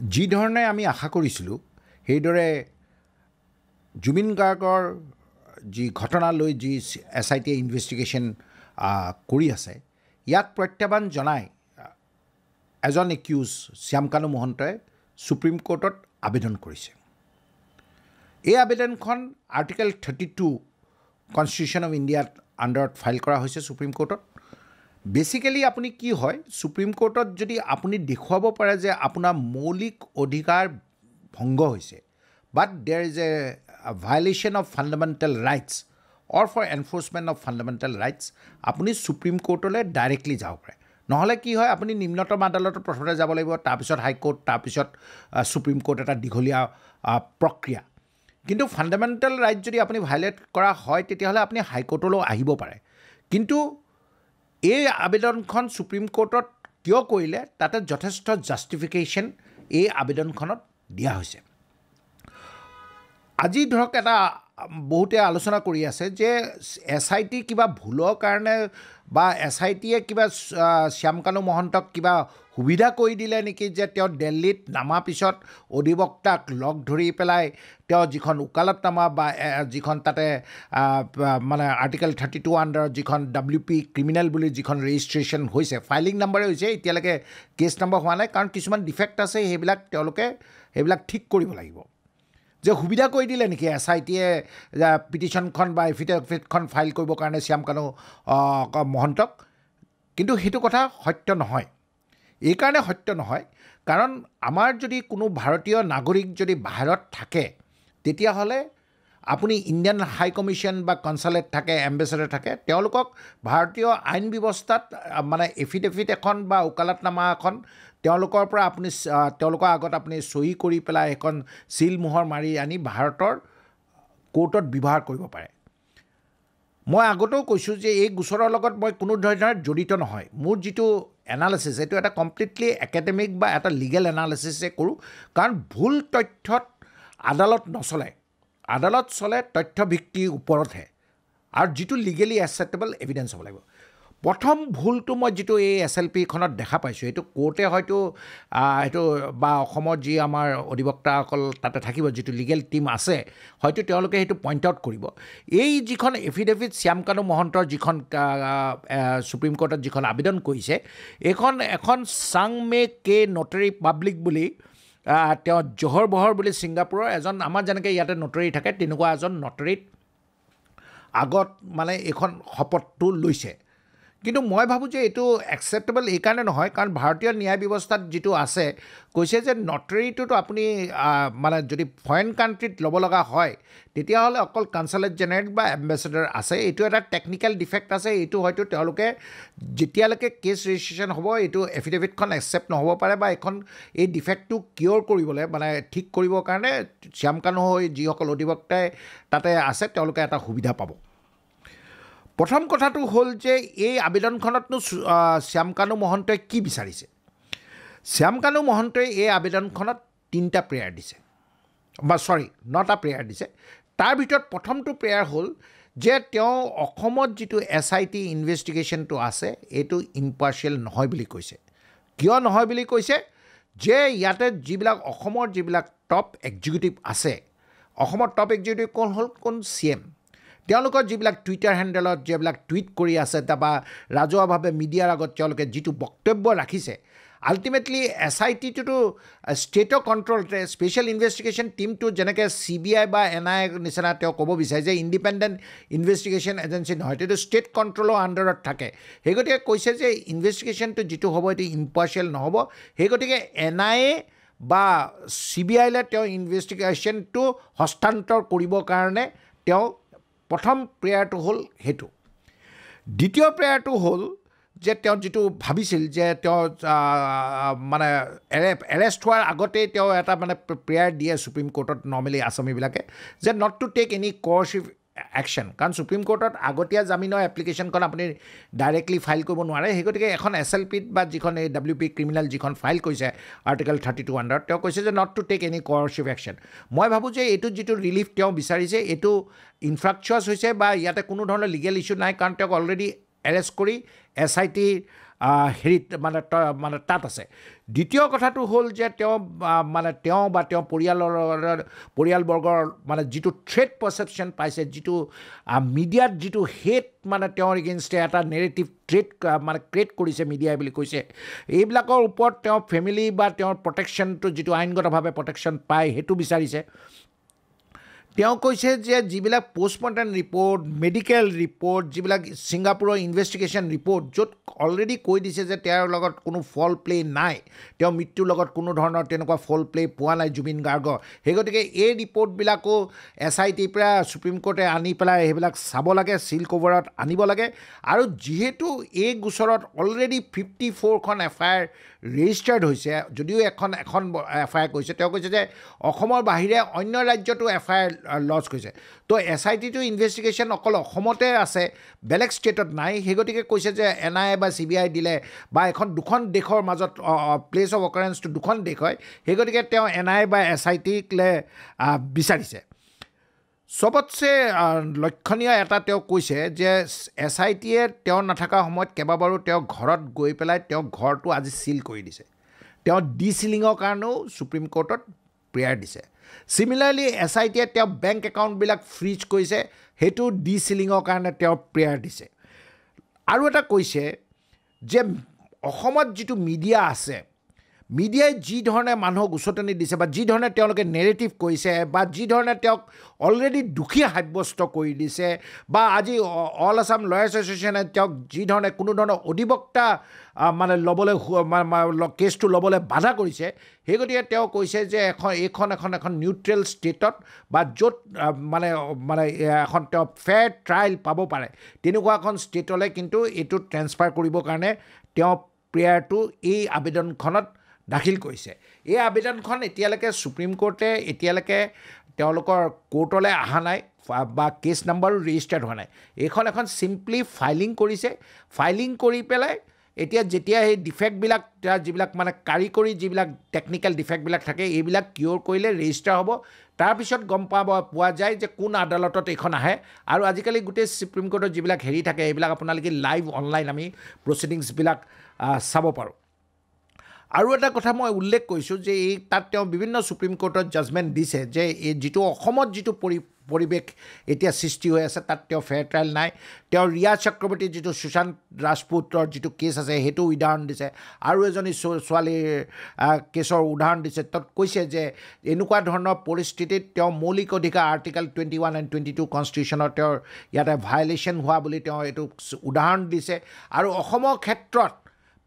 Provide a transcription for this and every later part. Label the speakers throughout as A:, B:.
A: যি ধৰণে আমি আশা কৰিছিলোঁ সেইদৰে জুবিন গাৰ্গৰ যি ঘটনা লৈ যি SIT ইনভেষ্টিগেশ্যন কৰি আছে ইয়াক প্ৰত্যাহ্বান জনাই এজন একিউজ শ্যামকানু মহন্তই সুপ্ৰিম কোৰ্টত আবেদন কৰিছে। এই আবেদনখন আৰ্টিকেল 32 কনষ্টিটিউশ্যন অফ ইণ্ডিয়াত আণ্ডাৰত ফাইল কৰা হৈছে সুপ্ৰিম কোৰ্টত। বেচিকেলি আপুনি কি হয় সুপ্ৰিম কোৰ্টত যদি আপুনি দেখুৱাব পাৰে যে আপোনাৰ মৌলিক অধিকাৰ ভংগ হৈছে but there is a violation of fundamental rights or for enforcement of fundamental rights আপুনি সুপ্ৰিম কোৰ্টলৈ ডাইৰেক্টলি যাব পাৰে। নহ'লে কি হয় আপুনি নিম্নতম আদালতত প্ৰথমতে যাব লাগিব, তাৰপিছত হাইকোৰ্ট, তাৰপিছত সুপ্ৰিম কোৰ্ট, এটা দীঘলীয়া প্ৰক্ৰিয়া। কিন্তু ফাণ্ডামেণ্টেল ৰাইট যদি আপুনি ভায়োলেট কৰা হয় তেতিয়াহ'লে আপুনি হাইকোৰ্টলৈ আহিব পাৰে। কিন্তু এই আবেদনখন সুপ্ৰিম কোৰ্টত কিয় কৰিলে তাতে যথেষ্ট জাষ্টিফিকেশ্যন এই আবেদনখনত দিয়া হৈছে। আজি ধৰক এটা বহুতে আলোচনা কৰি আছে যে SIT কিবা ভুলৰ কাৰণে বা SITয়ে কিবা শ্যামকানু মহন্তক কিবা সুবিধা কৰি দিলে নেকি যে তেওঁ দিল্লীত নামাৰ পিছত অধিবক্তাক লগ ধৰি পেলাই তেওঁ যিখন ওকালতনামা বা যিখন তাতে মানে আৰ্টিকেল 32 আণ্ডাৰত যিখন WP ক্ৰিমিনেল বুলি যিখন ৰেজিষ্ট্ৰেশ্যন হৈছে, ফাইলিং নাম্বাৰে হৈছে, এতিয়ালৈকে কেছ নম্বৰ হোৱা নাই কাৰণ কিছুমান ডিফেক্ট আছে, সেইবিলাক ঠিক কৰিব লাগিব। যে সুবিধা কৰি দিলে নেকি SITয়ে পিটিশ্যনখন বা এফিডেভিটখন ফাইল কৰিবৰ কাৰণে শ্যামকানু মহন্তক? কিন্তু সেইটো কথা সত্য নহয়। এইকাৰণে সত্য নহয় কাৰণ আমাৰ যদি কোনো ভাৰতীয় নাগৰিক যদি বাহিৰত থাকে তেতিয়াহ'লে আপুনি ইণ্ডিয়ান হাই কমিশ্যন বা কনচালেট থাকে, এম্বেচেডৰ থাকে, তেওঁলোকক ভাৰতীয় আইন ব্যৱস্থাত মানে এফিডেভিট এখন বা ওকালতনামা এখন তেওঁলোকৰ পৰা আপুনি তেওঁলোকৰ আগত আপুনি চহী কৰি পেলাই এখন চিল মোহৰ মাৰি আনি ভাৰতৰ কোৰ্টত ব্যৱহাৰ কৰিব পাৰে। মই আগতেও কৈছোঁ যে এই গোচৰৰ লগত মই কোনো ধৰণৰ জড়িত নহয়। মোৰ যিটো এনালিচিছ এইটো এটা কমপ্লিটলি একাডেমিক বা এটা লিগেল এনালিচিছে কৰোঁ কাৰণ ভুল তথ্যত আদালত নচলে। আদালত চলে তথ্য ভিত্তিৰ ওপৰতহে আৰু যিটো লিগেলি একচেপ্টেবল এভিডেঞ্চ হ'ব লাগিব। প্ৰথম ভুলটো মই যিটো এই SLPখনত দেখা পাইছোঁ এইটো কোৰ্টে হয়তো এইটো বা অসমৰ যি আমাৰ অধিবক্তাসকল তাতে থাকিব, যিটো লিগেল টীম আছে, হয়তো তেওঁলোকে সেইটো পইণ্ট আউট কৰিব। এই যিখন এফিডেভিট শ্যামকানু মহন্তৰ যিখন সুপ্ৰিম কোৰ্টত যিখন আবেদন কৰিছে এইখন এখন চাংমে কে নটাৰী পাব্লিক বুলি তেওঁ জহৰ বহৰ বুলি ছিংগাপুৰৰ এজন আমাৰ যেনেকৈ ইয়াতে নটাৰী থাকে তেনেকুৱা এজন নটাৰীত আগত মানে এইখন শপতটো লৈছে। কিন্তু মই ভাবোঁ যে এইটো একচেপ্টেবল এইকাৰণে নহয় কাৰণ ভাৰতীয় ন্যায় ব্যৱস্থাত যিটো আছে কৈছে যে নটাৰীটোতো আপুনি মানে যদি ফৰেইন কাণ্ট্ৰিত ল'ব লগা হয় তেতিয়াহ'লে অকল কনচালেট জেনেৰেল বা এম্বেচেডৰ আছে। এইটো এটা টেকনিকেল ডিফেক্ট আছে, এইটো হয়তো তেওঁলোকে যেতিয়ালৈকে কেছ ৰেজিষ্ট্ৰেশ্যন হ'ব এইটো এফিডেভিটখন একচেপ্ট নহ'ব পাৰে বা এই ডিফেক্টটো কিয়ৰ কৰিবলৈ মানে ঠিক কৰিবৰ কাৰণে শ্যামকানু হৈ যিসকল অধিবক্তাই তাতে আছে তেওঁলোকে এটা সুবিধা পাব। প্ৰথম কথাটো হ'ল যে এই আবেদনখনতনো শ্যামকানু মহন্তই কি বিচাৰিছে? শ্যামকানু মহন্তই এই আবেদনখনত 3টা প্ৰেয়াৰ দিছে বা 9টা প্ৰেয়াৰ দিছে। তাৰ ভিতৰত প্ৰথমটো প্ৰেয়াৰ হ'ল যে তেওঁ অসমত যিটো SIT ইনভেষ্টিগেশ্যনটো আছে এইটো ইম্পাৰ্চিয়েল নহয় বুলি কৈছে। কিয় নহয় বুলি কৈছে? যে ইয়াতে যিবিলাক অসমৰ যিবিলাক টপ এক্সিকিউটিভ আছে, অসমৰ টপ এক্সিকিউটিভ কোন CM, তেওঁলোকৰ যিবিলাক টুইটাৰ হেণ্ডেলত যিবিলাক টুইট কৰি আছে বা ৰাজহুৱাভাৱে মিডিয়াৰ আগত তেওঁলোকে যিটো বক্তব্য ৰাখিছে, আল্টিমেটলি SITটোতো ষ্টেটৰ কণ্ট্ৰলতে স্পেচিয়েল ইনভেষ্টিগেশ্যন টীমটো যেনেকৈ CBI বা NIA নিচিনা তেওঁ ক'ব বিচাৰে যে ইণ্ডিপেণ্ডেণ্ট ইনভেষ্টিগেশ্যন এজেঞ্চি নহয়, এইটো ষ্টেট কণ্ট্ৰলৰ আণ্ডাৰত থাকে। সেই গতিকে কৈছে যে ইনভেষ্টিগেশ্যনটো যিটো হ'ব এইটো ইম্পাৰ্চিয়েল নহ'ব। সেই গতিকে NIA বা CBIলৈ তেওঁ ইনভেষ্টিগেশ্যনটো হস্তান্তৰ কৰিবৰ কাৰণে তেওঁ প্ৰথম প্ৰেয়াৰটো হ'ল সেইটো। দ্বিতীয় প্ৰেয়াৰটো হ'ল যে তেওঁ যিটো ভাবিছিল যে তেওঁ মানে এৰেষ্ট হোৱাৰ আগতেই তেওঁ এটা মানে প্ৰেয়াৰ দিয়ে সুপ্ৰিম কোৰ্টত নৰ্মেলি আছামীবিলাকে যে not to take any coercive action, কাৰণ সুপ্ৰিম কোৰ্টত আগতীয়া জামিনৰ এপ্লিকেশ্যনখন আপুনি ডাইৰেক্টলি ফাইল কৰিব নোৱাৰে। সেই গতিকে এখন SLPত বা যিখন এই WP ক্ৰিমিনেল যিখন ফাইল কৰিছে আৰ্টিকেল 32 আণ্ডাৰত তেওঁ কৈছে যে not to take any coercive action. মই ভাবোঁ যে এইটো যিটো ৰিলিফ তেওঁ বিচাৰিছে এইটো ইনফ্ৰাকচুৱাছ হৈছে বা ইয়াতে কোনো ধৰণৰ লিগেল ইছ্যু নাই কাৰণ তেওঁক অলৰেডি এৰেষ্ট কৰি SIT হেৰিত মানে তাত আছে দ্বিতীয় কথাটো হ'ল যে তেওঁ মানে তেওঁ বা তেওঁ পৰিয়ালবৰ্গৰ মানে যিটো থ্ৰেট পাৰচেপশ্যন পাইছে যিটো মিডিয়াত যিটো হেট মানে তেওঁৰ এগেইনষ্টে এটা নেৰেটিভ থ্ৰেট মানে ক্ৰিয়েট কৰিছে মিডিয়াই বুলি কৈছে এইবিলাকৰ ওপৰত তেওঁ ফেমিলি বা তেওঁৰ প্ৰটেকশ্যনটো যিটো আইনগতভাৱে প্ৰটেকশ্যন পায় সেইটো বিচাৰিছে তেওঁ কৈছে যে যিবিলাক পোষ্টমৰ্টেম ৰিপৰ্ট মেডিকেল ৰিপৰ্ট যিবিলাক ছিংগাপুৰৰ ইনভেষ্টিগেশ্যন ৰিপৰ্ট য'ত অলৰেডি কৈ দিছে যে তেওঁৰ লগত কোনো ফল প্লে নাই তেওঁ মৃত্যুৰ লগত কোনো ধৰণৰ তেনেকুৱা ফল প্লে পোৱা নাই জুবিন গাৰ্গৰ সেই গতিকে এই ৰিপৰ্টবিলাকো SITৰ পৰা সুপ্ৰিম কোৰ্টে আনি পেলাই সেইবিলাক চাব লাগে চিল কভাৰত আনিব লাগে আৰু যিহেতু এই গোচৰত অলৰেডি 54খন FIR ৰেজিষ্টাৰ্ড হৈছে যদিও এখন FIR কৈছে তেওঁ কৈছে যে অসমৰ বাহিৰে অন্য ৰাজ্যতো FIR লঞ্চ কৰিছে তো SITটো ইনভেষ্টিগেশ্যন অকল অসমতে আছে বেলেগ ষ্টেটত নাই সেই গতিকে কৈছে যে NIA বা CBI দিলে বা দুখন দেশৰ মাজত প্লেচ অফ অকাৰেঞ্চটো দুখন দেশ হয় সেই গতিকে তেওঁ NIA বা SITকলে বিচাৰিছে চবতছে লক্ষণীয় এটা তেওঁ কৈছে যে SITয়ে তেওঁ নাথাকা সময়ত কেইবাবাৰো তেওঁ ঘৰত গৈ পেলাই তেওঁ ঘৰটো আজি চিল কৰি দিছে তেওঁ ডিচিলিঙৰ কাৰণেও সুপ্ৰিম কোৰ্টত প্ৰেয়াৰ দিছে সিমিলাৰলি SITয়ে তেওঁ বেংক একাউণ্টবিলাক ফ্ৰিজ কৰিছে সেইটো ডিচিলিঙৰ কাৰণে তেওঁ প্ৰেয়াৰ দিছে আৰু এটা কৈছে যে অসমত যিটো মিডিয়া আছে মিডিয়াই যি ধৰণে মানুহক উচতনি দিছে বা যি ধৰণে তেওঁলোকে নেৰেটিভ কৰিছে বা যি ধৰণে তেওঁক অলৰেডি দুখী সাব্যস্ত কৰি দিছে বা আজি অল আছাম লয়াৰ্ছ এছ'চিয়েশ্যনে তেওঁক যি ধৰণে কোনো ধৰণৰ অধিবক্তা মানে ল'বলৈ কেছটো ল'বলৈ বাধা কৰিছে সেই গতিকে তেওঁ কৈছে যে এখন নিউট্ৰেল ষ্টেটত বা য'ত মানে এখন তেওঁ ফেয়াৰ ট্ৰায়েল পাব পাৰে তেনেকুৱা এখন ষ্টেটলৈ কিন্তু এইটো ট্ৰেন্সফাৰ কৰিবৰ কাৰণে তেওঁ প্ৰেয়াৰটো এই আবেদনখনত দাখিল কৰিছে এই আবেদনখন এতিয়ালৈকে সুপ্ৰিম কোৰ্টে এতিয়ালৈকে তেওঁলোকৰ কোৰ্টলৈ অহা নাই বা কেছ নাম্বাৰো ৰেজিষ্টাৰ্ড হোৱা নাই এখন চিম্পলি ফাইলিং কৰিছে ফাইলিং কৰি পেলাই যেতিয়া সেই ডিফেক্টবিলাক যিবিলাক মানে কাৰিকৰী যিবিলাক টেকনিকেল ডিফেক্টবিলাক থাকে এইবিলাক কিয়ৰ কৰিলে ৰেজিষ্টাৰ হ'ব তাৰপিছত গম পোৱা যায় যে কোন আদালতত এইখন আহে আৰু আজিকালি গোটেই সুপ্ৰিম কোৰ্টৰ যিবিলাক হেৰি থাকে এইবিলাক আপোনালোকে লাইভ অনলাইন আমি প্ৰচিডিংছবিলাক চাব পাৰোঁ আৰু এটা কথা মই উল্লেখ কৰিছোঁ যে তাত তেওঁ বিভিন্ন সুপ্ৰিম কোৰ্টত জাজমেণ্ট দিছে যে এই যিটো অসমত যিটো পৰিৱেশ এতিয়া সৃষ্টি হৈ আছে তাত তেওঁ ফেয়াৰ ট্ৰায়েল নাই তেওঁ ৰিয়া চক্ৰৱৰ্তীৰ যিটো সুশান্ত ৰাজপুতৰ যিটো কেছ আছে সেইটো উদাহৰণ দিছে আৰু এজনী ছোৱালীৰ কেছৰ উদাহৰণ দিছে তাত কৈছে যে এনেকুৱা ধৰণৰ পৰিস্থিতিত তেওঁ মৌলিক অধিকাৰ আৰ্টিকল 21 and 22 কনষ্টিটিউশ্যনৰ তেওঁৰ ইয়াতে ভায়লেশ্যন হোৱা বুলি তেওঁ এইটো উদাহৰণ দিছে আৰু অসমৰ ক্ষেত্ৰত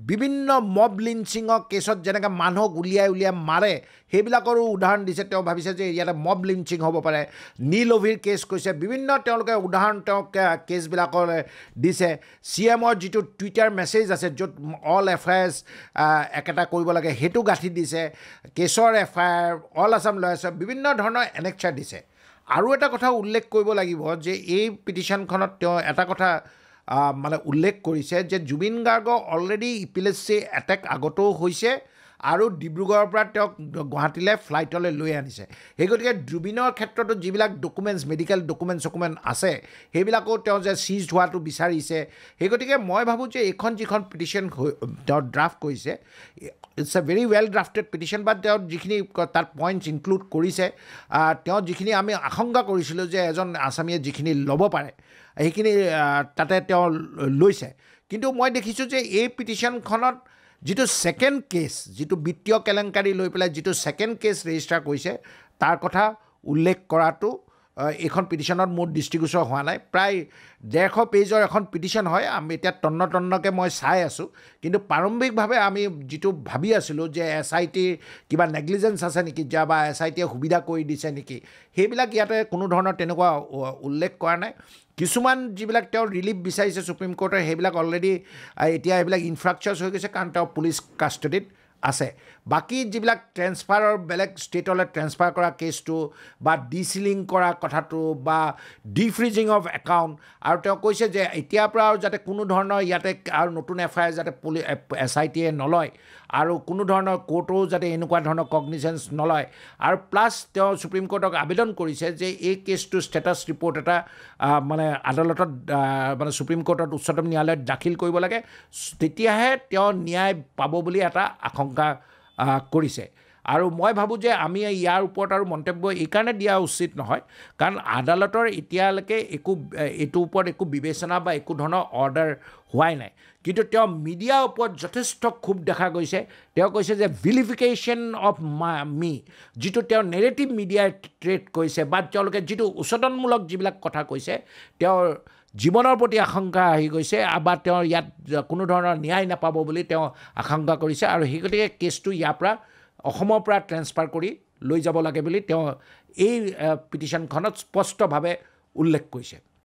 A: বিভিন্ন মব লিঞ্চিঙৰ কেছত যেনেকৈ মানুহক উলিয়াই মাৰে সেইবিলাকৰো উদাহৰণ দিছে তেওঁ ভাবিছে যে ইয়াতে মব লিঞ্চিং হ'ব পাৰে নীল অভিৰ কেছ কৈছে বিভিন্ন তেওঁলোকে উদাহৰণ তেওঁ কেছবিলাকৰ দিছে CMৰ যিটো টুইটাৰ মেছেজ আছে য'ত অল FIRs একেটা কৰিব লাগে সেইটো গাঁঠি দিছে কেছৰ FIR অল আছাম লয়াৰ্ছৰ বিভিন্ন ধৰণৰ এনেকচাৰ দিছে আৰু এটা কথা উল্লেখ কৰিব লাগিব যে এই পিটিশ্যনখনত তেওঁ এটা কথা মানে উল্লেখ কৰিছে যে জুবিন গাৰ্গৰ অলৰেডি ইপিলেচি এটেক আগতেও হৈছে আৰু ডিব্ৰুগড়ৰ পৰা তেওঁক গুৱাহাটীলৈ ফ্লাইটলৈ লৈ আনিছে সেই গতিকে জুবিনৰ ক্ষেত্ৰতো যিবিলাক ডকুমেণ্টছ মেডিকেল ডকুমেণ্টছ আছে সেইবিলাকো তেওঁ যে চিজ হোৱাটো বিচাৰিছে সেই গতিকে মই ভাবোঁ যে এইখন যিখন পিটিশ্যন তেওঁ ড্ৰাফ্ট কৰিছে it's a very well drafted petition বা তেওঁ যিখিনি তাত পইণ্টছ ইনক্লুড কৰিছে তেওঁ যিখিনি আমি আশংকা কৰিছিলোঁ যে এজন আছামীয়ে যিখিনি ল'ব পাৰে সেইখিনি তাতে তেওঁ লৈছে কিন্তু মই দেখিছোঁ যে এই পিটিশ্যনখনত যিটো ছেকেণ্ড কেছ যিটো বিত্তীয় কেলেংকাৰী লৈ পেলাই যিটো ছেকেণ্ড কেছ ৰেজিষ্টাৰ কৰিছে তাৰ কথা উল্লেখ কৰাটো এইখন পিটিশ্যনত মোৰ দৃষ্টিগোচৰ হোৱা নাই প্ৰায় 150 পেজৰ এখন পিটিশ্যন হয় আমি এতিয়া তন্নকৈ মই চাই আছোঁ কিন্তু প্ৰাৰম্ভিকভাৱে আমি যিটো ভাবি আছিলোঁ যে SITৰ কিবা নেগলিজেঞ্চ আছে নেকি বা SITয়ে সুবিধা কৰি দিছে নেকি সেইবিলাক ইয়াতে কোনো ধৰণৰ তেনেকুৱা উল্লেখ কৰা নাই কিছুমান যিবিলাক তেওঁ ৰিলিফ বিচাৰিছে সুপ্ৰিম কোৰ্টৰ সেইবিলাক অলৰেডি এতিয়া এইবিলাক ইনফ্ৰাষ্ট্ৰাকচাৰ হৈ গৈছে কাৰণ তেওঁ পুলিচ কাষ্টডিত আছে বাকী যিবিলাক ট্ৰেন্সফাৰৰ বেলেগ ষ্টেটলৈ ট্ৰেন্সফাৰ কৰা কেছটো বা ডিচিলিং কৰা কথাটো বা ডিফ্ৰিজিং অফ একাউণ্ট আৰু তেওঁ কৈছে যে এতিয়াৰ পৰা আৰু যাতে কোনো ধৰণৰ ইয়াতে আৰু নতুন FIR যাতে SIT নলয় আৰু কোনো ধৰণৰ কোৰ্টেও যাতে এনেকুৱা ধৰণৰ কগনিজেঞ্চ নলয় আৰু প্লাছ তেওঁ সুপ্ৰিম কোৰ্টক আবেদন কৰিছে যে এই কেছটো ষ্টেটাছ ৰিপৰ্ট এটা মানে আদালতত মানে সুপ্ৰিম কোৰ্টত উচ্চতম ন্যায়ালয়ত দাখিল কৰিব লাগে তেতিয়াহে তেওঁ ন্যায় পাব বুলি এটা আশংকা কৰিছে আৰু মই ভাবোঁ যে আমি ইয়াৰ ওপৰত আৰু মন্তব্য এইকাৰণে দিয়া উচিত নহয় কাৰণ আদালতৰ এতিয়ালৈকে এইটোৰ ওপৰত একো বিবেচনা বা একো ধৰণৰ অৰ্ডাৰ হোৱাই নাই কিন্তু তেওঁ মিডিয়াৰ ওপৰত যথেষ্ট ক্ষোভ দেখা গৈছে তেওঁ কৈছে যে ভিলিফিকেশ্যন অফ মি যিটো তেওঁ নেৰেটিভ মিডিয়াই ট্ৰেড কৰিছে বা তেওঁলোকে যিটো উচতনমূলক যিবিলাক কথা কৈছে তেওঁৰ জীৱনৰ প্ৰতি আশংকা আহি গৈছে বা তেওঁৰ ইয়াত কোনো ধৰণৰ ন্যায় নাপাব বুলি তেওঁ আশংকা কৰিছে আৰু সেই গতিকে কেছটো ইয়াৰ পৰা অসমৰ পৰা ট্ৰেন্সফাৰ কৰি লৈ যাব লাগে বুলি তেওঁ এই পিটিশ্যনখনত স্পষ্টভাৱে উল্লেখ কৰিছে